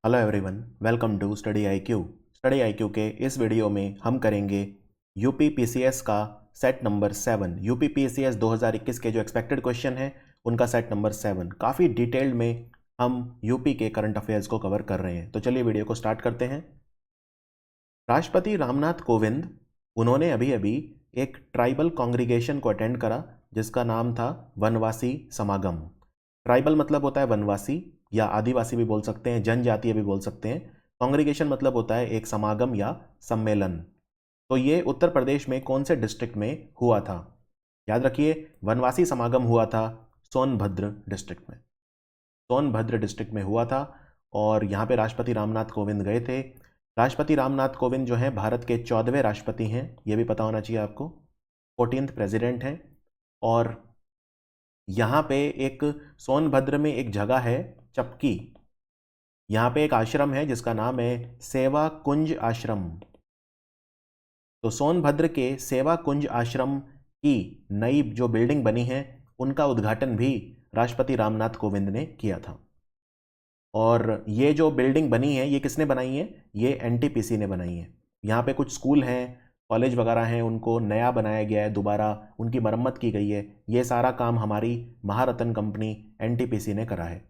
Hello everyone, welcome to Study IQ. Study IQ के इस video में हम करेंगे यूपी पीसीएस का सेट नंबर 7। यूपी पीसीएस 2021 के जो एक्सपेक्टेड क्वेश्चन हैं उनका सेट नंबर 7। काफ़ी डिटेल्ड में हम यूपी के करंट अफेयर्स को कवर कर रहे हैं। तो चलिए वीडियो को स्टार्ट करते हैं। राष्ट्रपति रामनाथ कोविंद उन्होंने अभी अभी एक ट्राइबल कॉन्ग्रीगेशन को अटेंड करा जिसका नाम था वनवासी समागम। ट्राइबल मतलब होता है वनवासी या आदिवासी भी बोल सकते हैं, जनजातीय भी बोल सकते हैं। कांग्रीगेशन मतलब होता है एक समागम या सम्मेलन। तो ये उत्तर प्रदेश में कौन से डिस्ट्रिक्ट में हुआ था? याद रखिए, वनवासी समागम हुआ था सोनभद्र डिस्ट्रिक्ट में। सोनभद्र डिस्ट्रिक्ट में हुआ था और यहाँ पे राष्ट्रपति रामनाथ कोविंद गए थे। राष्ट्रपति रामनाथ कोविंद जो हैं भारत के 14वें राष्ट्रपति हैं, ये भी पता होना चाहिए आपको। 14th प्रेसिडेंट हैं। और यहाँ पे एक सोनभद्र में एक जगह है चपकी, यहाँ पे एक आश्रम है जिसका नाम है सेवा कुंज आश्रम। तो सोनभद्र के सेवा कुंज आश्रम की नई जो बिल्डिंग बनी है उनका उद्घाटन भी राष्ट्रपति रामनाथ कोविंद ने किया था। और ये जो बिल्डिंग बनी है ये किसने बनाई है? ये एनटीपीसी ने बनाई है। यहाँ पे कुछ स्कूल हैं, कॉलेज वगैरह हैं, उनको नया बनाया गया है, दोबारा उनकी मरम्मत की गई है। ये सारा काम हमारी महारत्न कंपनी एनटीपीसी ने करा है।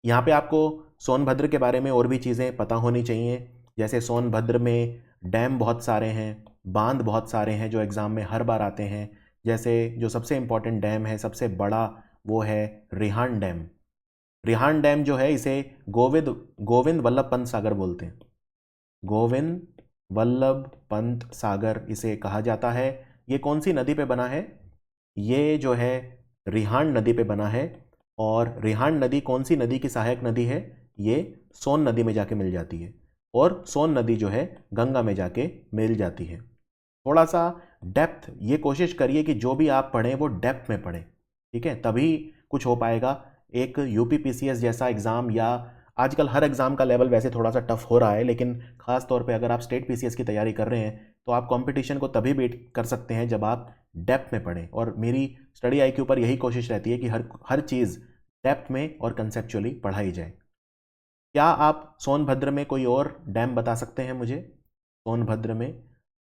यहाँ पे आपको सोनभद्र के बारे में और भी चीज़ें पता होनी चाहिए, जैसे सोनभद्र में डैम बहुत सारे हैं, बांध बहुत सारे हैं जो एग्ज़ाम में हर बार आते हैं। जैसे जो सबसे इम्पॉर्टेंट डैम है, सबसे बड़ा, वो है रिहांड डैम। रिहांड डैम जो है इसे गोविंद वल्लभ पंत सागर बोलते हैं। गोविंद वल्लभ पंत सागर इसे कहा जाता है। ये कौन सी नदी पे बना है? ये जो है रिहांड नदी पे बना है। और रिहांड नदी कौन सी नदी की सहायक नदी है? ये सोन नदी में जाके मिल जाती है। और सोन नदी जो है गंगा में जाके मिल जाती है। थोड़ा सा डेप्थ, ये कोशिश करिए कि जो भी आप पढ़ें वो डेप्थ में पढ़ें, ठीक है? तभी कुछ हो पाएगा। एक यूपी पीसीएस जैसा एग्ज़ाम, या आजकल हर एग्ज़ाम का लेवल वैसे थोड़ा सा टफ हो रहा है, लेकिन ख़ास तौर पे अगर आप स्टेट पीसीएस की तैयारी कर रहे हैं तो आप कंपटीशन को तभी बीट कर सकते हैं जब आप डेप्थ में पढ़ें। और मेरी स्टडी आईक्यू पर यही कोशिश रहती है कि हर चीज़ डेप्थ में और कंसेप्चुअली पढ़ाई जाए। क्या आप सोनभद्र में कोई और डैम बता सकते हैं मुझे? सोनभद्र में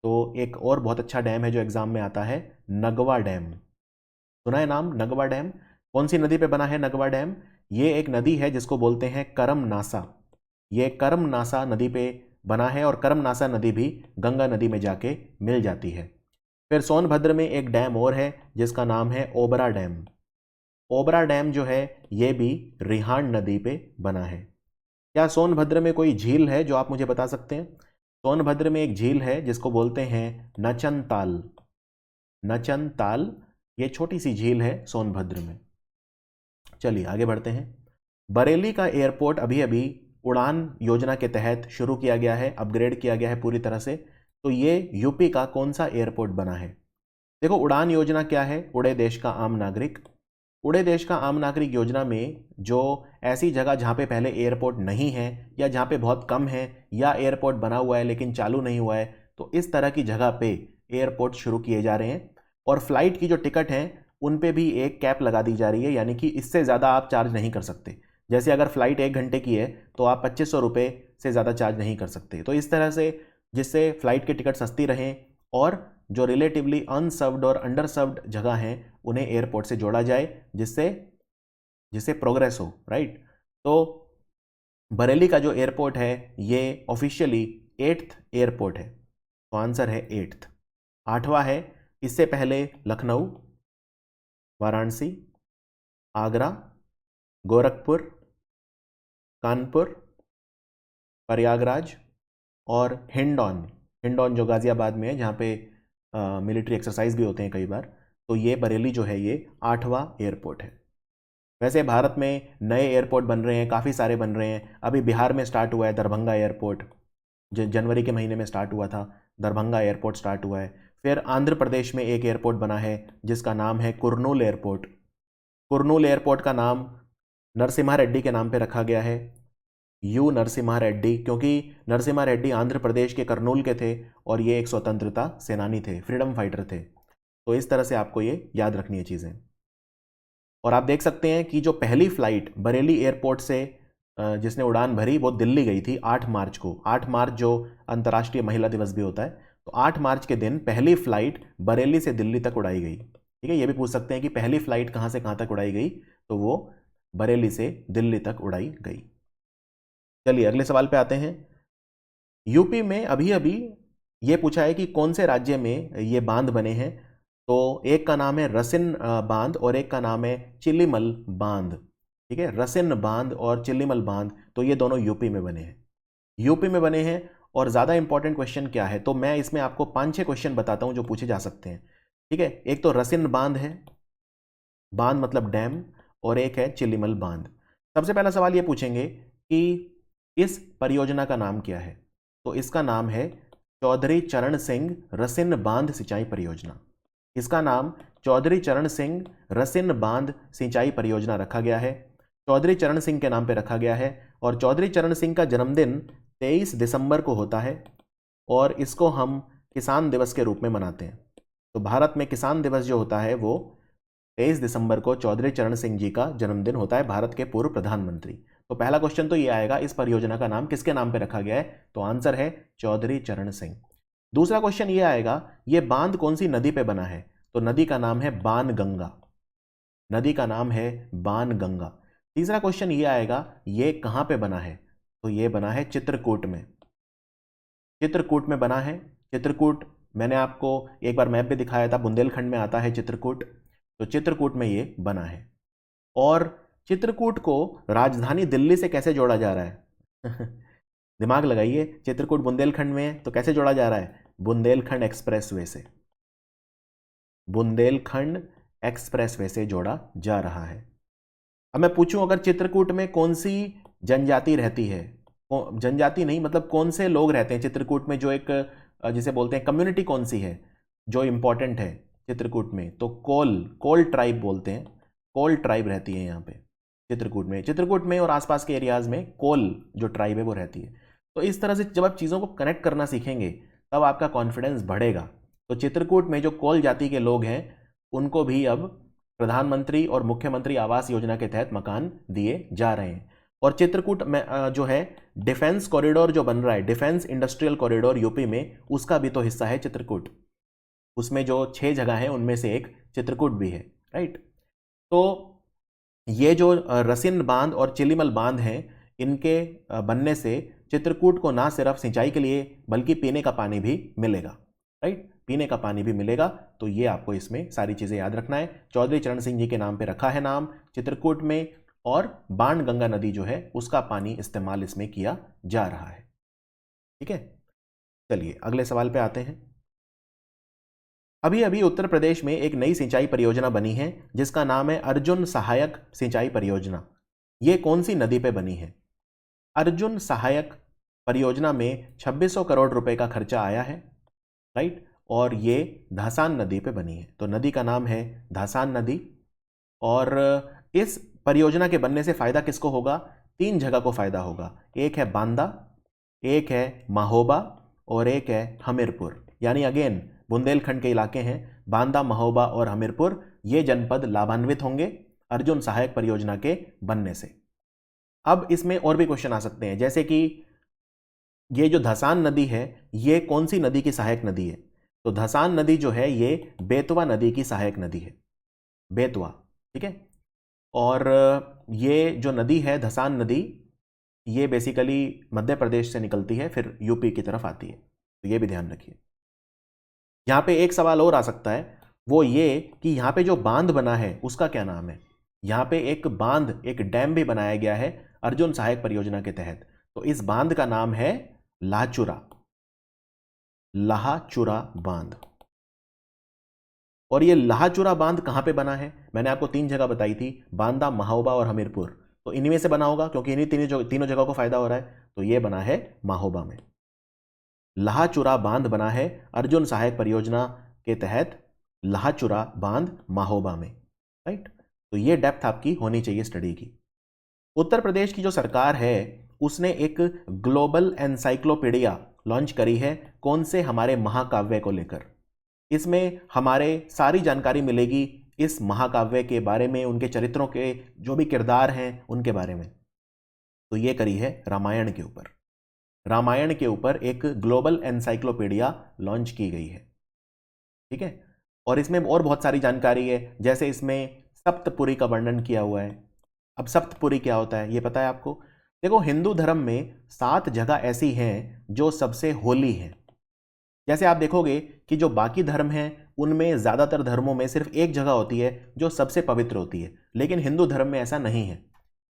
तो एक और बहुत अच्छा डैम है जो एग्ज़ाम में आता है, नगवा डैम। सुना है नाम, नगवा डैम? कौन सी नदी पे बना है नगवा डैम? ये एक नदी है जिसको बोलते हैं करमनासा। ये करमनासा नदी पे बना है और करमनासा नदी भी गंगा नदी में जाके मिल जाती है। फिर सोनभद्र में एक डैम और है जिसका नाम है ओबरा डैम। ओबरा डैम जो है ये भी रिहांड नदी पे बना है। क्या सोनभद्र में कोई झील है जो आप मुझे बता सकते हैं? सोनभद्र में एक झील है जिसको बोलते हैं नचन ताल। नचन ताल, ये छोटी सी झील है सोनभद्र में। चलिए आगे बढ़ते हैं। बरेली का एयरपोर्ट अभी अभी उड़ान योजना के तहत शुरू किया गया है, अपग्रेड किया गया है पूरी तरह से। तो ये यूपी का कौन सा एयरपोर्ट बना है? देखो, उड़ान योजना क्या है? उड़े देश का आम नागरिक। उड़े देश का आम नागरिक योजना में जो ऐसी जगह जहाँ पे पहले एयरपोर्ट नहीं है, या जहाँ पे बहुत कम है, या एयरपोर्ट बना हुआ है लेकिन चालू नहीं हुआ है, तो इस तरह की जगह पे एयरपोर्ट शुरू किए जा रहे हैं। और फ्लाइट की जो टिकट हैं उन पे भी एक कैप लगा दी जा रही है, यानी कि इससे ज़्यादा आप चार्ज नहीं कर सकते। जैसे अगर फ्लाइट 1 घंटे की है तो आप 2500 रुपये से ज़्यादा चार्ज नहीं कर सकते। तो इस तरह से, जिससे फ्लाइट की टिकट सस्ती रहें और जो रिलेटिवली अनसर्व्ड और अंडर सर्व्ड जगह हैं उन्हें एयरपोर्ट से जोड़ा जाए, जिससे प्रोग्रेस हो, राइट? तो बरेली का जो एयरपोर्ट है ये ऑफिशियली 8th एयरपोर्ट है। तो आंसर है 8th, 8वां है। इससे पहले लखनऊ, वाराणसी, आगरा, गोरखपुर, कानपुर, प्रयागराज और हिंडौन जो गाज़ियाबाद में है, जहाँ पे मिलिट्री एक्सरसाइज भी होते हैं कई बार। तो ये बरेली जो है ये 8वां एयरपोर्ट है। वैसे भारत में नए एयरपोर्ट बन रहे हैं, काफ़ी सारे बन रहे हैं। अभी बिहार में स्टार्ट हुआ है दरभंगा एयरपोर्ट, जनवरी के महीने में स्टार्ट हुआ था, दरभंगा एयरपोर्ट स्टार्ट हुआ है। फिर आंध्र प्रदेश में एक एयरपोर्ट बना है जिसका नाम है कुर्नूल एयरपोर्ट। कुर्नूल एयरपोर्ट का नाम नरसिम्हा रेड्डी के नाम पे रखा गया है, यू नरसिम्हा रेड्डी, क्योंकि नरसिम्हा रेड्डी आंध्र प्रदेश के कर्नूल के थे और ये एक स्वतंत्रता सेनानी थे, फ्रीडम फाइटर थे। तो इस तरह से आपको ये याद रखनी है चीज़ें। और आप देख सकते हैं कि जो पहली फ्लाइट बरेली एयरपोर्ट से जिसने उड़ान भरी वो दिल्ली गई थी 8 मार्च को। 8 मार्च जो अंतर्राष्ट्रीय महिला दिवस भी होता है, तो 8 मार्च के दिन पहली फ्लाइट बरेली से दिल्ली तक उड़ाई गई। ठीक है, ये भी पूछ सकते हैं कि पहली फ्लाइट कहाँ से कहाँ तक उड़ाई गई, तो वो बरेली से दिल्ली तक उड़ाई गई। चलिए अगले सवाल पे आते हैं। यूपी में अभी अभी ये पूछा है कि कौन से राज्य में ये बांध बने हैं, तो एक का नाम है रसिन बांध और एक का नाम है चिल्लीमल बांध। ठीक है, रसिन बांध और चिल्लीमल बांध, तो ये दोनों यूपी में बने हैं, यूपी में बने हैं। और ज़्यादा इंपॉर्टेंट क्वेश्चन क्या है, तो मैं इसमें आपको 5-6 क्वेश्चन बताता हूं जो पूछे जा सकते हैं। ठीक है, एक तो रसिन बांध है, बांध मतलब डैम, और एक है चिल्लीमल बांध। सबसे पहला सवाल ये पूछेंगे कि इस परियोजना का नाम क्या है, तो इसका नाम है चौधरी चरण सिंह रसिन बांध सिंचाई परियोजना। इसका नाम चौधरी चरण सिंह रसिन बांध सिंचाई परियोजना रखा गया है, चौधरी चरण सिंह के नाम पे रखा गया है। और चौधरी चरण सिंह का जन्मदिन 23 दिसंबर को होता है और इसको हम किसान दिवस के रूप में मनाते हैं। तो भारत में किसान दिवस जो होता है वो 23 दिसंबर को चौधरी चरण सिंह जी का जन्मदिन होता है, भारत के पूर्व प्रधानमंत्री। तो पहला क्वेश्चन तो ये आएगा, इस परियोजना का नाम किसके नाम पे रखा गया है, तो आंसर है चौधरी चरण सिंह। दूसरा क्वेश्चन ये आएगा, ये बांध कौन सी नदी पे बना है, तो नदी का नाम है बाणगंगा, नदी का नाम है बाणगंगा। तीसरा क्वेश्चन ये आएगा, ये कहां पे बना है, तो ये बना है चित्रकूट में, चित्रकूट में बना है। चित्रकूट मैंने आपको एक बार मैप पे दिखाया था, बुंदेलखंड में आता है चित्रकूट, तो चित्रकूट में ये बना है। और चित्रकूट को राजधानी दिल्ली से कैसे जोड़ा जा रहा है दिमाग लगाइए, चित्रकूट बुंदेलखंड में है तो कैसे जोड़ा जा रहा है, बुंदेलखंड एक्सप्रेसवे से, बुंदेलखंड एक्सप्रेसवे से जोड़ा जा रहा है। अब मैं पूछूं, अगर चित्रकूट में कौन सी जनजाति रहती है, जनजाति नहीं मतलब कौन से लोग रहते हैं चित्रकूट में, जो एक जिसे बोलते हैं कम्युनिटी कौन सी है जो इंपॉर्टेंट है चित्रकूट में, तो कोल ट्राइब बोलते हैं, कोल ट्राइब रहती है यहाँ पे चित्रकूट में और आसपास के एरियाज में कोल जो ट्राइब है वो रहती है। तो इस तरह से जब आप चीज़ों को कनेक्ट करना सीखेंगे तब आपका कॉन्फिडेंस बढ़ेगा। तो चित्रकूट में जो कोल जाति के लोग हैं उनको भी अब प्रधानमंत्री और मुख्यमंत्री आवास योजना के तहत मकान दिए जा रहे हैं। और चित्रकूट में जो है डिफेंस कॉरिडोर जो बन रहा है, डिफेंस इंडस्ट्रियल कॉरिडोर यूपी में, उसका भी तो हिस्सा है चित्रकूट। उसमें जो 6 जगह है उनमें से एक चित्रकूट भी है, राइट। तो ये जो रसिन बांध और चिल्लीमल बांध हैं, इनके बनने से चित्रकूट को ना सिर्फ सिंचाई के लिए बल्कि पीने का पानी भी मिलेगा, राइट, पीने का पानी भी मिलेगा। तो ये आपको इसमें सारी चीज़ें याद रखना है। चौधरी चरण सिंह जी के नाम पे रखा है नाम चित्रकूट में, और बाणगंगा नदी जो है उसका पानी इस्तेमाल इसमें किया जा रहा है। ठीक है, चलिए अगले सवाल पे आते हैं। अभी अभी उत्तर प्रदेश में एक नई सिंचाई परियोजना बनी है जिसका नाम है अर्जुन सहायक सिंचाई परियोजना। ये कौन सी नदी पे बनी है, अर्जुन सहायक परियोजना में 2600 करोड़ रुपए का खर्चा आया है, राइट, और ये धासान नदी पे बनी है। तो नदी का नाम है धासान नदी। और इस परियोजना के बनने से फायदा किसको होगा, 3 जगह को फायदा होगा, एक है बांदा, एक है महोबा और एक है हमीरपुर। यानी अगेन बुंदेलखंड के इलाके हैं, बांदा, महोबा और हमीरपुर, ये जनपद लाभान्वित होंगे अर्जुन सहायक परियोजना के बनने से। अब इसमें और भी क्वेश्चन आ सकते हैं, जैसे कि ये जो धसान नदी है ये कौन सी नदी की सहायक नदी है, तो धसान नदी जो है ये बेतवा नदी की सहायक नदी है, बेतवा, ठीक है। और ये जो नदी है धसान नदी, ये बेसिकली मध्य प्रदेश से निकलती है फिर यूपी की तरफ आती है, तो ये भी ध्यान रखिए। यहाँ पे एक सवाल और आ सकता है, वो ये कि यहाँ पे जो बांध बना है उसका क्या नाम है। यहाँ पे एक बांध, एक डैम भी बनाया गया है अर्जुन सहायक परियोजना के तहत, तो इस बांध का नाम है लाचुरा, लाचुरा बांध। और ये लाचुरा बांध कहां पे बना है, मैंने आपको 3 जगह बताई थी, बांदा, महोबा और हमीरपुर, तो इन्हीं में से बना होगा क्योंकि इन्हीं तीनों जगह को फायदा हो रहा है, तो ये बना है महोबा में। लाचुरा बांध बना है अर्जुन सहायक परियोजना के तहत, लाचुरा बांध महोबा में, राइट। तो ये डेप्थ आपकी होनी चाहिए स्टडी की। उत्तर प्रदेश की जो सरकार है उसने एक ग्लोबल एनसाइक्लोपीडिया लॉन्च करी है, कौन से, हमारे महाकाव्य को लेकर। इसमें हमारे सारी जानकारी मिलेगी इस महाकाव्य के बारे में, उनके चरित्रों के जो भी किरदार हैं उनके बारे में। तो ये करी है रामायण के ऊपर। रामायण के ऊपर एक ग्लोबल एनसाइक्लोपीडिया लॉन्च की गई है, ठीक है। और इसमें और बहुत सारी जानकारी है, जैसे इसमें सप्तपुरी का वर्णन किया हुआ है। अब सप्तपुरी क्या होता है ये पता है आपको? देखो, हिंदू धर्म में 7 जगह ऐसी हैं जो सबसे होली हैं। जैसे आप देखोगे कि जो बाकी धर्म हैं उनमें ज़्यादातर धर्मों में सिर्फ एक जगह होती है जो सबसे पवित्र होती है, लेकिन हिंदू धर्म में ऐसा नहीं है।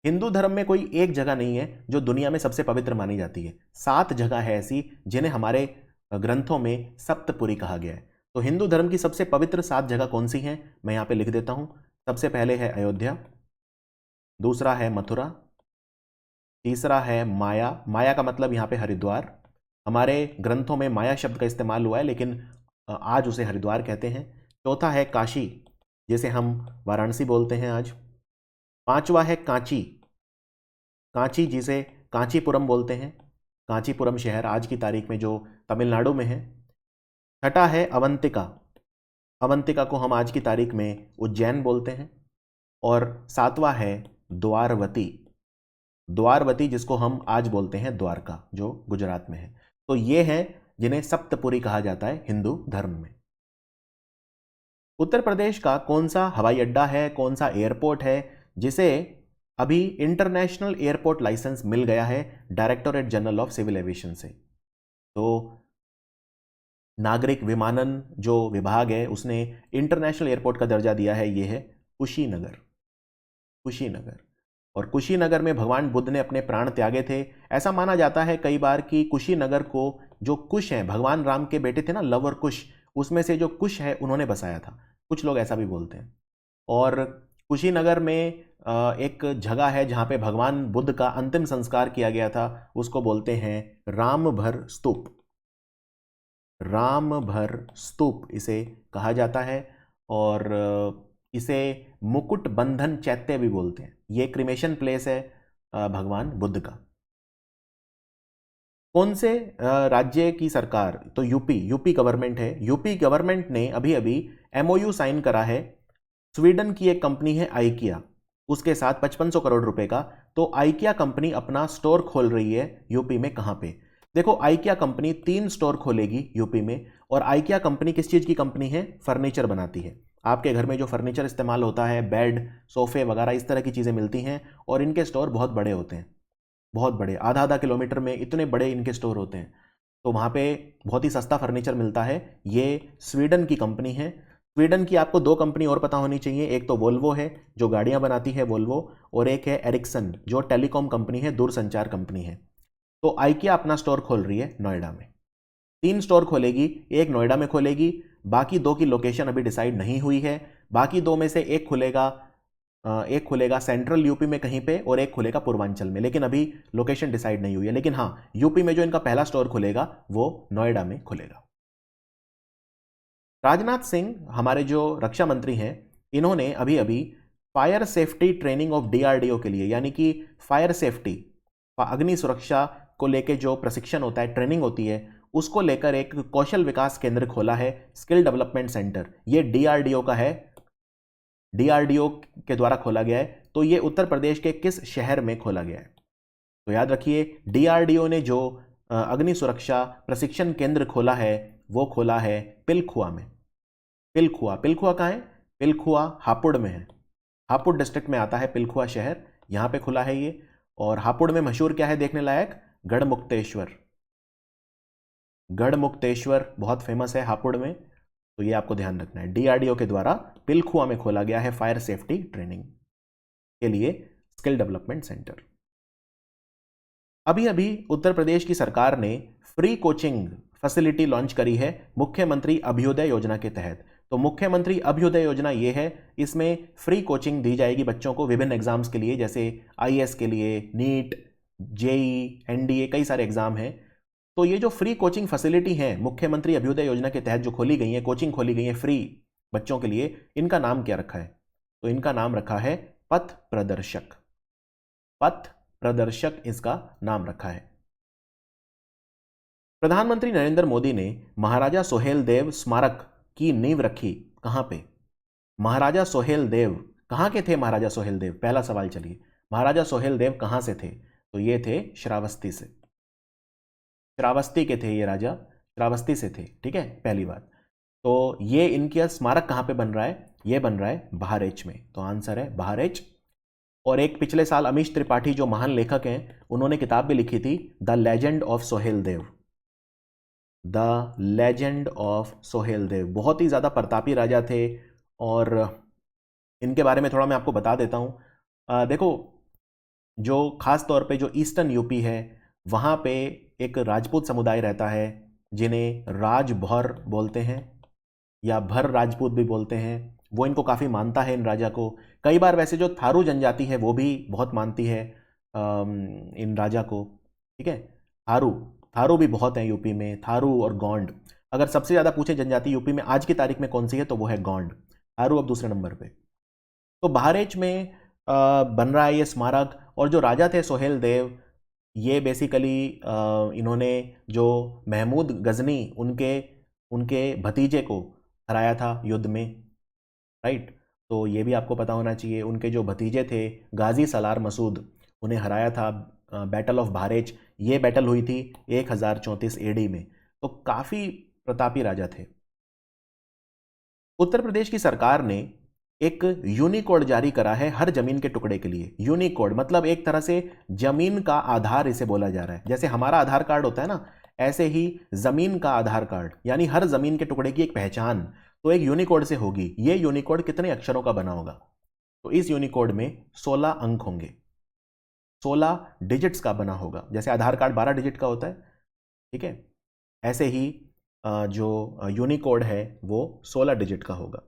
हिंदू धर्म में कोई एक जगह नहीं है जो दुनिया में सबसे पवित्र मानी जाती है। 7 जगह है ऐसी जिन्हें हमारे ग्रंथों में सप्तपुरी कहा गया है। तो हिंदू धर्म की सबसे पवित्र 7 जगह कौन सी हैं, मैं यहाँ पे लिख देता हूँ। सबसे पहले है अयोध्या, दूसरा है मथुरा, तीसरा है माया। माया का मतलब यहाँ पे हरिद्वार। हमारे ग्रंथों में माया शब्द का इस्तेमाल हुआ है, लेकिन आज उसे हरिद्वार कहते हैं। चौथा है काशी, जिसे हम वाराणसी बोलते हैं आज। पांचवा है कांची, कांची जिसे कांचीपुरम बोलते हैं, कांचीपुरम शहर आज की तारीख में जो तमिलनाडु में है। छठा है अवंतिका, अवंतिका को हम आज की तारीख में उज्जैन बोलते हैं। और सातवां है द्वारवती, द्वारवती जिसको हम आज बोलते हैं द्वारका, जो गुजरात में है। तो ये हैं जिन्हें सप्तपुरी कहा जाता है हिंदू धर्म में। उत्तर प्रदेश का कौन सा हवाई अड्डा है, कौन सा एयरपोर्ट है जिसे अभी इंटरनेशनल एयरपोर्ट लाइसेंस मिल गया है Directorate General of Civil Aviation से? तो नागरिक विमानन जो विभाग है उसने इंटरनेशनल एयरपोर्ट का दर्जा दिया है, ये है कुशीनगर। कुशीनगर, और कुशीनगर में भगवान बुद्ध ने अपने प्राण त्यागे थे। ऐसा माना जाता है कई बार कि कुशीनगर को जो कुश हैं, भगवान राम के बेटे थे ना लव और कुश, उसमें से जो कुश है उन्होंने बसाया था। कुछ लोग ऐसा भी बोलते हैं। और कुशीनगर में एक जगह है जहाँ पे भगवान बुद्ध का अंतिम संस्कार किया गया था, उसको बोलते हैं रामभर स्तूप। रामभर स्तूप इसे कहा जाता है, और इसे मुकुट बंधन चैत्य भी बोलते हैं। ये क्रिमेशन प्लेस है भगवान बुद्ध का। कौन से राज्य की सरकार? तो यूपी गवर्नमेंट है। यूपी गवर्नमेंट ने अभी अभी एमओयू साइन करा है स्वीडन की एक कंपनी है आइकिया, उसके साथ 5500 करोड़ रुपए का। तो आइकिया कंपनी अपना स्टोर खोल रही है यूपी में। कहां पे? देखो, आइकिया कंपनी 3 स्टोर खोलेगी यूपी में। और आइकिया कंपनी किस चीज की कंपनी है? फर्नीचर बनाती है। आपके घर में जो फर्नीचर इस्तेमाल होता है, बेड, सोफे वगैरह, इस तरह की चीजें मिलती हैं। और इनके स्टोर बहुत बड़े होते हैं, बहुत बड़े, आधा आधा किलोमीटर में इतने बड़े इनके स्टोर होते हैं। तो वहाँ पे बहुत ही सस्ता फर्नीचर मिलता है। ये स्वीडन की कंपनी है। स्वीडन की आपको 2 कंपनी और पता होनी चाहिए। एक तो वोल्वो है जो गाड़ियाँ बनाती है वोल्वो, और एक है एरिक्सन जो टेलीकॉम कंपनी है, दूरसंचार कंपनी है। तो आइकिया अपना स्टोर खोल रही है नोएडा में। 3 स्टोर खोलेगी, एक नोएडा में खोलेगी, बाकी 2 की लोकेशन अभी डिसाइड नहीं हुई है। बाकी 2 में से एक खुलेगा सेंट्रल यूपी में कहीं पे, और एक खुलेगा पूर्वांचल में, लेकिन अभी लोकेशन डिसाइड नहीं हुई है। लेकिन हाँ, यूपी में जो इनका पहला स्टोर खुलेगा वो नोएडा में खुलेगा। राजनाथ सिंह हमारे जो रक्षा मंत्री हैं, इन्होंने अभी अभी fire safety training of DRDO के लिए, यानी कि फायर सेफ्टी, अग्नि सुरक्षा को लेकर जो प्रशिक्षण होता है, ट्रेनिंग होती है, उसको लेकर एक कौशल विकास केंद्र खोला है, स्किल डेवलपमेंट सेंटर। ये डीआरडीओ का है, डीआरडीओ के द्वारा खोला गया है। तो ये उत्तर प्रदेश के किस शहर में खोला गया है? तो याद रखिए, डीआरडीओ ने जो अग्नि सुरक्षा प्रशिक्षण केंद्र खोला है वो खोला है पिलखुआ में। पिलखुआ कहाँ है? पिलखुआ हापुड़ में है। हापुड़ डिस्ट्रिक्ट में आता है पिलखुआ शहर, यहाँ पे खुला है ये। और हापुड़ में मशहूर क्या है देखने लायक? गढ़मुक्तेश्वर। गढ़मुक्तेश्वर बहुत फेमस है हापुड़ में, तो ये आपको ध्यान रखना है। डीआरडीओ के द्वारा पिलखुआ में खोला गया है फायर सेफ्टी ट्रेनिंग के लिए स्किल डेवलपमेंट सेंटर। अभी अभी उत्तर प्रदेश की सरकार ने फ्री कोचिंग फैसिलिटी लॉन्च करी है मुख्यमंत्री अभ्युदय योजना के तहत। तो मुख्यमंत्री अभ्युदय योजना ये है, इसमें फ्री कोचिंग दी जाएगी बच्चों को विभिन्न एग्जाम्स के लिए, जैसे आईएएस के लिए, नीट, जेई, एनडीए, कई सारे एग्जाम हैं। तो ये जो फ्री कोचिंग फैसिलिटी है मुख्यमंत्री अभ्युदय योजना के तहत जो खोली गई है, कोचिंग खोली गई है फ्री बच्चों के लिए, इनका नाम क्या रखा है? तो इनका नाम रखा है पथ प्रदर्शक। पथ प्रदर्शक इसका नाम रखा है। प्रधानमंत्री नरेंद्र मोदी ने महाराजा सोहेलदेव स्मारक की नींव रखी कहां पे? महाराजा सोहेलदेव कहां के थे? महाराजा सोहेलदेव, पहला सवाल। चलिए, महाराजा सोहेलदेव कहां से थे? तो ये थे श्रावस्ती से, श्रावस्ती के थे ये राजा, श्रावस्ती से थे। ठीक है, पहली बात। तो ये इनका स्मारक कहाँ पे बन रहा है? ये बन रहा है बहारेच में। तो आंसर है बहारेच। और एक पिछले साल अमीश त्रिपाठी जो महान लेखक हैं, उन्होंने किताब भी लिखी थी, the legend of Sohail Dev. The legend of Sohail Dev, बहुत ही ज़्यादा प्रतापी राजा थे। और इनके बारे में थोड़ा मैं आपको बता देता हूँ। देखो, जो खास तौर पे जो ईस्टर्न यूपी है, वहाँ पे एक राजपूत समुदाय रहता है जिन्हें राजभर बोलते हैं या भर राजपूत भी बोलते हैं। वो इनको काफ़ी मानता है, इन राजा को। कई बार वैसे जो थारू जनजाति है वो भी बहुत मानती है इन राजा को। ठीक है, थारू थारू भी बहुत हैं यूपी में, थारू और गोंड। अगर सबसे ज़्यादा पूछे जनजाति यूपी में आज की तारीख में कौन सी है, तो वो है गोंड। थारू अब दूसरे नंबर पे। तो बहारेच में बन रहा है ये स्मारक। और जो राजा थे सोहेल देव, ये बेसिकली इन्होंने जो महमूद गजनी उनके भतीजे को हराया था युद्ध में, राइट। तो ये भी आपको पता होना चाहिए, उनके जो भतीजे थे गाजी सलार मसूद, उन्हें हराया था बैटल ऑफ बहारेच। ये बैटल हुई थी 1034 एडी में। तो काफ़ी प्रतापी राजा थे। उत्तर प्रदेश की सरकार ने एक यूनिकोड जारी करा है हर जमीन के टुकड़े के लिए। यूनिकोड मतलब एक तरह से जमीन का आधार इसे बोला जा रहा है। जैसे हमारा आधार कार्ड होता है ना, ऐसे ही जमीन का आधार कार्ड, यानी हर जमीन के टुकड़े की एक पहचान तो एक यूनिकोड से होगी। ये यूनिकोड कितने अक्षरों का बना होगा? तो इस यूनिकोड में 16 अंक होंगे, 16 डिजिट्स का बना होगा। जैसे आधार कार्ड 12 डिजिट का होता है, ठीक है, ऐसे ही जो यूनिकोड है वो 16 डिजिट का होगा।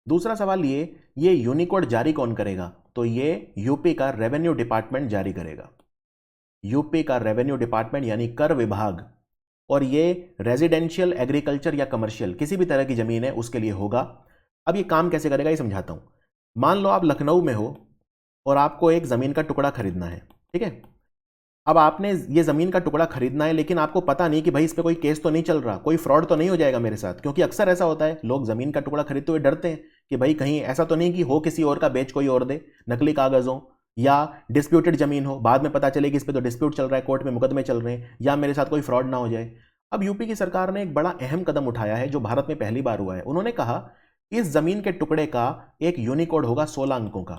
दूसरा सवाल ये यूनिकोड जारी कौन करेगा? तो ये यूपी का रेवेन्यू डिपार्टमेंट जारी करेगा। यूपी का रेवेन्यू डिपार्टमेंट यानी कर विभाग। और ये रेजिडेंशियल, एग्रीकल्चर या कमर्शियल किसी भी तरह की जमीन है उसके लिए होगा। अब ये काम कैसे करेगा ये समझाता हूं। मान लो आप लखनऊ में हो और आपको एक जमीन का टुकड़ा खरीदना है, ठीक है। अब आपने ये जमीन का टुकड़ा खरीदना है, लेकिन आपको पता नहीं कि भाई इस पे कोई केस तो नहीं चल रहा, कोई फ्रॉड तो नहीं हो जाएगा मेरे साथ। क्योंकि अक्सर ऐसा होता है, लोग जमीन का टुकड़ा खरीदते हुए डरते हैं कि भाई कहीं ऐसा तो नहीं कि हो किसी और का, बेच कोई और दे, नकली कागजों, या डिस्प्यूटेड जमीन हो, बाद में पता चले कि इस पे तो डिस्प्यूट चल रहा है, कोर्ट में मुकदमे चल रहे हैं, या मेरे साथ कोई फ्रॉड ना हो जाए। अब यूपी की सरकार ने एक बड़ा अहम कदम उठाया है जो भारत में पहली बार हुआ है। उन्होंने कहा इस जमीन के टुकड़े का एक यूनिकोड होगा 16 अंकों का।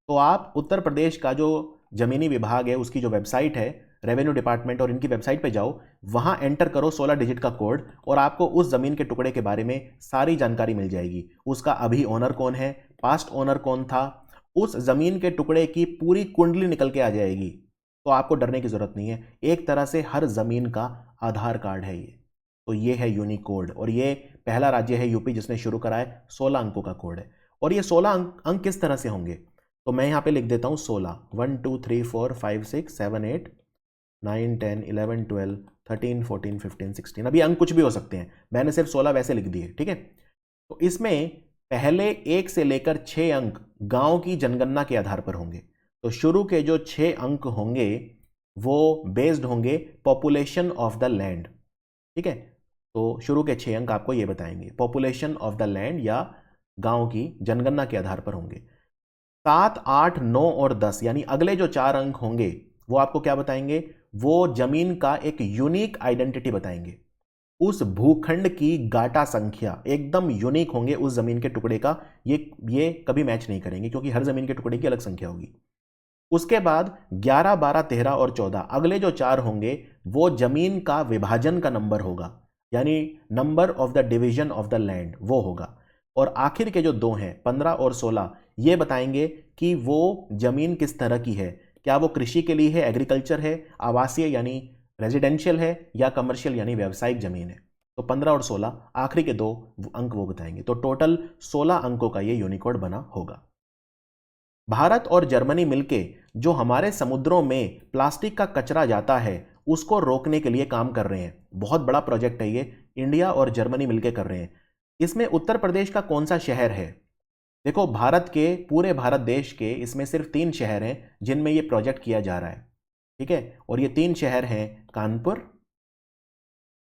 तो आप उत्तर प्रदेश का जो जमीनी विभाग है उसकी जो वेबसाइट है, रेवेन्यू डिपार्टमेंट, और इनकी वेबसाइट पे जाओ, वहां एंटर करो 16 डिजिट का कोड, और आपको उस जमीन के टुकड़े के बारे में सारी जानकारी मिल जाएगी। उसका अभी ओनर कौन है, पास्ट ओनर कौन था, उस जमीन के टुकड़े की पूरी कुंडली निकल के आ जाएगी। तो आपको डरने की जरूरत नहीं है। एक तरह से हर जमीन का आधार कार्ड है ये। तो ये है यूनिकोड, और ये पहला राज्य है यूपी जिसने शुरू करा है। 16 अंकों का कोड है। और ये 16 अंक किस तरह से होंगे? तो मैं यहां पे लिख देता हूं 16, 1 2 3 4 5 6 7 8 9 10 11 12 13 14 15 16। अभी अंक कुछ भी हो सकते हैं, मैंने सिर्फ 16 वैसे लिख दिए, ठीक है। तो इसमें पहले 1 से लेकर 6 अंक गांव की जनगणना के आधार पर होंगे। तो शुरू के जो 6 अंक होंगे वो बेस्ड होंगे पॉपुलेशन ऑफ द लैंड, ठीक है। तो शुरू के 6 अंक आपको ये बताएंगे पॉपुलेशन ऑफ द लैंड या गांव की जनगणना के आधार पर होंगे। 7 8 9 और 10 यानी अगले जो 4 अंक होंगे वो आपको क्या बताएंगे? वो जमीन का एक यूनिक आइडेंटिटी बताएंगे। उस भूखंड की गाटा संख्या एकदम यूनिक होंगे उस जमीन के टुकड़े का। ये कभी मैच नहीं करेंगे क्योंकि हर जमीन के टुकड़े की अलग संख्या होगी। उसके बाद 11 12 13 और 14 अगले जो 4 होंगे वो जमीन का विभाजन का नंबर होगा, यानी number of the division of the land वो होगा। और आखिर के जो 2 हैं 15 और 16 ये बताएंगे कि वो जमीन किस तरह की है। क्या वो कृषि के लिए है, एग्रीकल्चर है, आवासीय यानी रेजिडेंशियल है, या कमर्शियल यानी व्यावसायिक जमीन है। तो 15 और 16 आखिरी के 2 अंक वो बताएंगे। तो टोटल 16 अंकों का ये यूनिकोड बना होगा। भारत और जर्मनी मिलके जो हमारे समुद्रों में प्लास्टिक का कचरा जाता है उसको रोकने के लिए काम कर रहे हैं। बहुत बड़ा प्रोजेक्ट है ये, इंडिया और जर्मनी मिलके कर रहे हैं। इसमें उत्तर प्रदेश का कौन सा शहर है? देखो, भारत के पूरे भारत देश के इसमें सिर्फ 3 शहर हैं जिनमें ये प्रोजेक्ट किया जा रहा है, ठीक है। और ये 3 शहर हैं कानपुर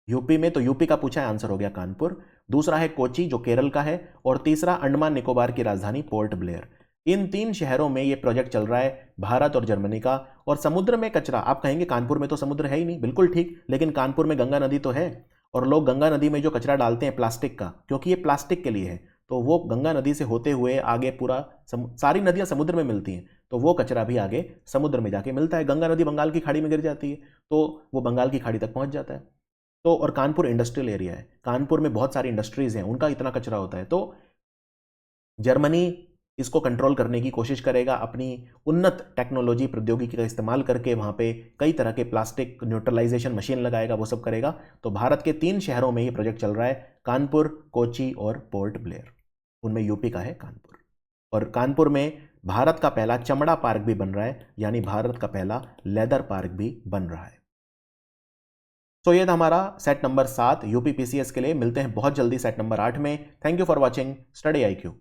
यूपी में, तो यूपी का पूछा है, आंसर हो गया कानपुर। दूसरा है कोची जो केरल का है, और तीसरा अंडमान निकोबार की राजधानी पोर्ट ब्लेयर। इन 3 शहरों में ये प्रोजेक्ट चल रहा है, भारत और जर्मनी का। और समुद्र में कचरा, आप कहेंगे कानपुर में तो समुद्र है ही नहीं, बिल्कुल ठीक, लेकिन कानपुर में गंगा नदी तो है, और लोग गंगा नदी में जो कचरा डालते हैं प्लास्टिक का, क्योंकि ये प्लास्टिक के लिए है, तो वो गंगा नदी से होते हुए आगे पूरा सारी नदियां समुद्र में मिलती हैं, तो वो कचरा भी आगे समुद्र में जाके मिलता है। गंगा नदी बंगाल की खाड़ी में गिर जाती है, तो वो बंगाल की खाड़ी तक पहुंच जाता है। तो और कानपुर इंडस्ट्रियल एरिया है, कानपुर में बहुत सारी इंडस्ट्रीज हैं, उनका इतना कचरा होता है। तो जर्मनी इसको कंट्रोल करने की कोशिश करेगा, अपनी उन्नत टेक्नोलॉजी प्रौद्योगिकी का इस्तेमाल करके वहाँ पे कई तरह के प्लास्टिक न्यूट्रलाइजेशन मशीन लगाएगा, वो सब करेगा। तो भारत के 3 शहरों में ये प्रोजेक्ट चल रहा है, कानपुर, कोची और पोर्ट ब्लेयर, उनमें यूपी का है कानपुर। और कानपुर में भारत का पहला चमड़ा पार्क भी बन रहा है, यानी भारत का पहला लेदर पार्क भी बन रहा है। तो ये था हमारा सेट नंबर 7 यूपी पीसीएस के लिए। मिलते हैं बहुत जल्दी सेट नंबर 8 में। Thank you for watching study IQ।